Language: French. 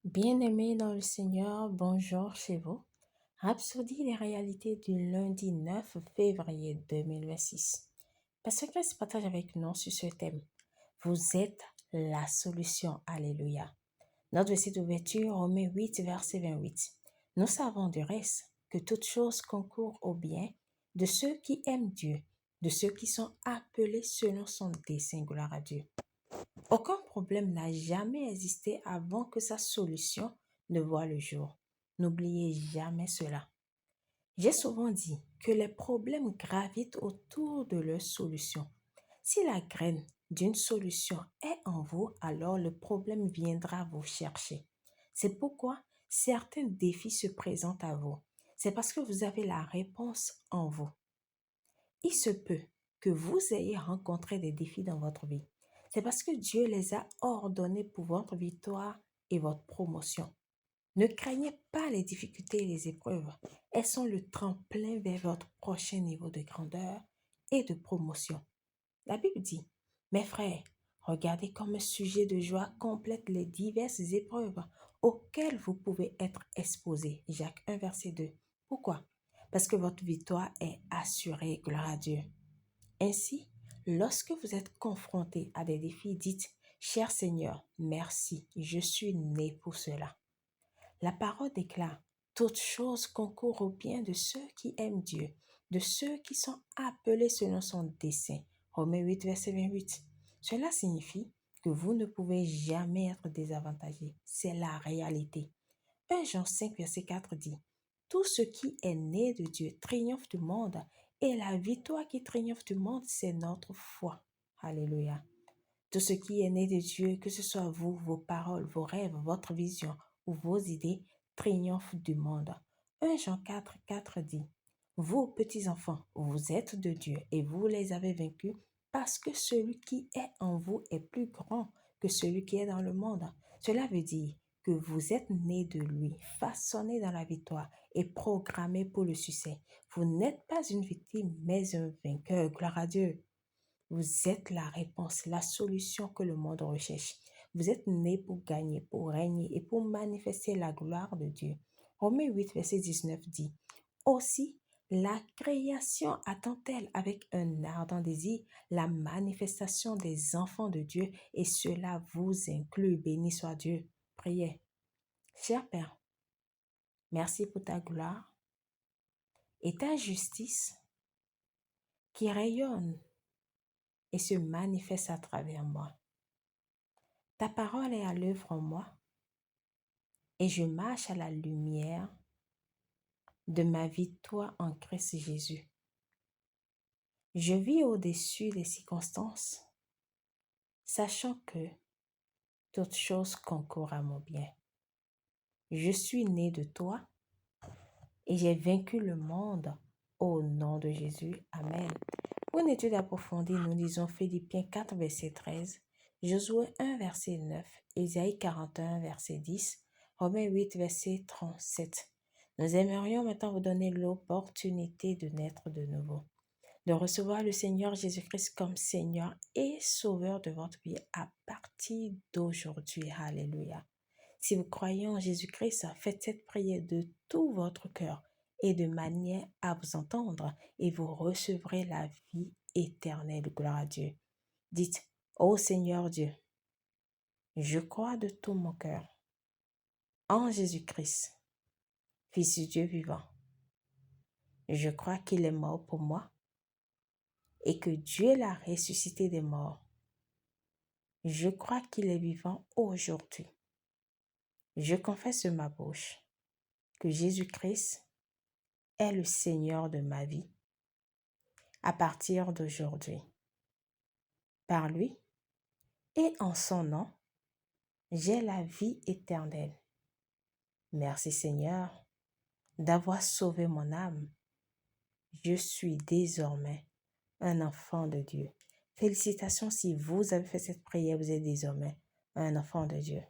Bien-aimés dans le Seigneur, bonjour chez vous. Rhapsodie des réalités du lundi 9 février 2026. Pasteur Chris partage avec nous sur ce thème. Vous êtes la solution. Alléluia. Notre verset d'ouverture, Romains 8, verset 28. Nous savons du reste que toute chose concourt au bien de ceux qui aiment Dieu, de ceux qui sont appelés selon son dessein. Gloire à Dieu. Aucun problème n'a jamais existé avant que sa solution ne voie le jour. N'oubliez jamais cela. J'ai souvent dit que les problèmes gravitent autour de leur solution. Si la graine d'une solution est en vous, alors le problème viendra vous chercher. C'est pourquoi certains défis se présentent à vous. C'est parce que vous avez la réponse en vous. Il se peut que vous ayez rencontré des défis dans votre vie. C'est parce que Dieu les a ordonnés pour votre victoire et votre promotion. Ne craignez pas les difficultés et les épreuves. Elles sont le tremplin vers votre prochain niveau de grandeur et de promotion. La Bible dit, mes frères, regardez comme un sujet de joie complète les diverses épreuves auxquelles vous pouvez être exposés. Jacques 1, verset 2. Pourquoi? Parce que votre victoire est assurée, gloire à Dieu. Ainsi, lorsque vous êtes confronté à des défis, dites, cher Seigneur, merci, je suis né pour cela. La parole déclare, toute chose concourt au bien de ceux qui aiment Dieu, de ceux qui sont appelés selon son dessein. Romains 8, verset 28. Cela signifie que vous ne pouvez jamais être désavantagé. C'est la réalité. 1 Jean 5, verset 4 dit, tout ce qui est né de Dieu triomphe du monde, et la victoire qui triomphe du monde, c'est notre foi. Alléluia. Tout ce qui est né de Dieu, que ce soit vous, vos paroles, vos rêves, votre vision ou vos idées, triomphe du monde. 1 Jean 4, 4 dit, vous, petits enfants, vous êtes de Dieu et vous les avez vaincus parce que celui qui est en vous est plus grand que celui qui est dans le monde. Cela veut dire que vous êtes nés de lui, façonnés dans la victoire et programmés pour le succès. Vous n'êtes pas une victime, mais un vainqueur. Gloire à Dieu. Vous êtes la réponse, la solution que le monde recherche. Vous êtes nés pour gagner, pour régner et pour manifester la gloire de Dieu. Romains 8, verset 19 dit, aussi, la création attend-elle avec un ardent désir la manifestation des enfants de Dieu et cela vous inclut. Béni soit Dieu. Priez. Cher Père, merci pour ta gloire et ta justice qui rayonne et se manifeste à travers moi. Ta parole est à l'œuvre en moi et je marche à la lumière de ma victoire en Christ Jésus. Je vis au-dessus des circonstances, sachant que toute chose concourt à mon bien. Je suis né de toi et j'ai vaincu le monde au nom de Jésus. Amen. Pour une étude approfondie, nous lisons Philippiens 4, verset 13, Josué 1, verset 9, Ésaïe 41, verset 10, Romains 8, verset 37. Nous aimerions maintenant vous donner l'opportunité de naître de nouveau, de recevoir le Seigneur Jésus-Christ comme Seigneur et Sauveur de votre vie à partir d'aujourd'hui. Alléluia. Si vous croyez en Jésus-Christ, faites cette prière de tout votre cœur et de manière à vous entendre et vous recevrez la vie éternelle. Gloire à Dieu. Dites, ô Seigneur Dieu, je crois de tout mon cœur en Jésus-Christ, Fils du Dieu vivant. Je crois qu'il est mort pour moi et que Dieu l'a ressuscité des morts. Je crois qu'il est vivant aujourd'hui. Je confesse de ma bouche que Jésus-Christ est le Seigneur de ma vie à partir d'aujourd'hui. Par lui et en son nom, j'ai la vie éternelle. Merci Seigneur d'avoir sauvé mon âme. Je suis désormais un enfant de Dieu. Félicitations si vous avez fait cette prière, vous êtes désormais un enfant de Dieu.